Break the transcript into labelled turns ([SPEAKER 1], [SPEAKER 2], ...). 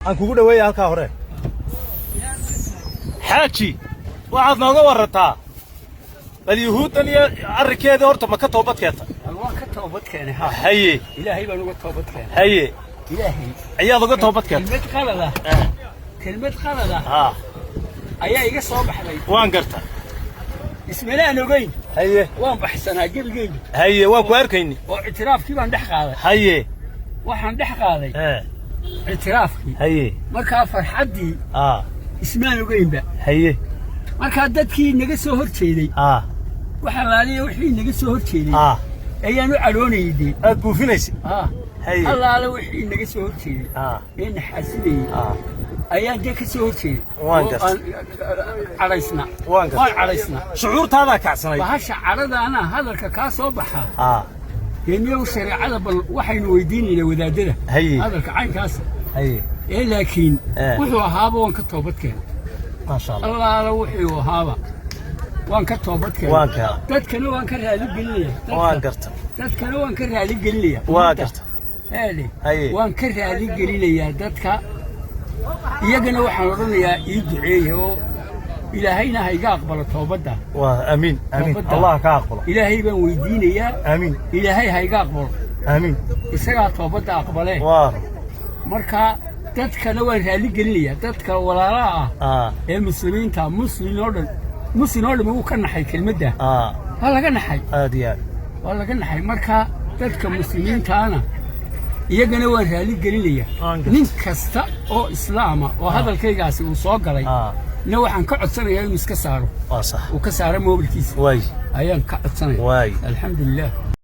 [SPEAKER 1] aan kugu dhaweeyay halka hore xaaji waxaad nooga warataa bal yuhuudan iyo arrinkeeda horta ma ka toobad keenta
[SPEAKER 2] waan ka toobad keenay
[SPEAKER 1] haye
[SPEAKER 2] ilaahay baan uga toobad keenay
[SPEAKER 1] haye
[SPEAKER 2] ilaahay
[SPEAKER 1] ayaad uga toobad keenta
[SPEAKER 2] kelmad qalada ayaa iga soo baxday
[SPEAKER 1] waan gartaa
[SPEAKER 2] ismaalaan ogeyn
[SPEAKER 1] haye
[SPEAKER 2] waan baxsanaa gabigeyga
[SPEAKER 1] haye waan ku arkayni
[SPEAKER 2] oo itiraafkii baan dhex qaaday
[SPEAKER 1] haye
[SPEAKER 2] waxaan dhex qaaday itiraafkii
[SPEAKER 1] haye
[SPEAKER 2] markaa farxadii ismaan ogeynba
[SPEAKER 1] haye
[SPEAKER 2] markaa dadkii naga soo horjeeday waxa laaliyo wixii naga soo horjeeday ayaan u caroonayay
[SPEAKER 1] aad buufinaysa
[SPEAKER 2] haye allaale wixii naga soo horjeeday in xasidayay ayaan dee ka soo horjeeday
[SPEAKER 1] waan gartaa
[SPEAKER 2] caraysna
[SPEAKER 1] waan
[SPEAKER 2] caraysna
[SPEAKER 1] shucuurtaada kacsanay
[SPEAKER 2] bahasha caradaana hadalka ka soo baxa يميو شريعة بل وحين ويديني لودادنا هذا الكعين كاس لكن وحي وهابا وان كتوبت كان
[SPEAKER 1] ما شاء الله
[SPEAKER 2] الله لو وحي وهابا وان كتوبت كان
[SPEAKER 1] وان كان
[SPEAKER 2] تذكروا وان كره لي قليا
[SPEAKER 1] وان قرت
[SPEAKER 2] تذكروا وان كره لي قليا
[SPEAKER 1] وان قرت
[SPEAKER 2] هذه وان كره لي قليا تذكر يجنا وحن رنيا يدعيه إلهينا هيجا أقبل توبته
[SPEAKER 1] وآمين آمين الله كأقبل
[SPEAKER 2] إلهي بن ويديني يا
[SPEAKER 1] آمين
[SPEAKER 2] إلهي هيجا أقبل
[SPEAKER 1] آمين
[SPEAKER 2] إسرع توبته أقبله مركا تذكر وين هالي قليا تذكر ولا لا المسلمين تا مسلمين أردن مو كنا حي كلمة ده والله كنا حي
[SPEAKER 1] ديال
[SPEAKER 2] والله كنا حي مركا تذكر مسلمين تانا يجنا وين هالي قليا نكستا أو إسلام وهذا الكيجاس وصاق عليه لو عن كعد سنة يوم يسكسره
[SPEAKER 1] صح
[SPEAKER 2] وكسره موبل كيس
[SPEAKER 1] واي
[SPEAKER 2] أيام كعد سنة
[SPEAKER 1] واي
[SPEAKER 2] الحمد لله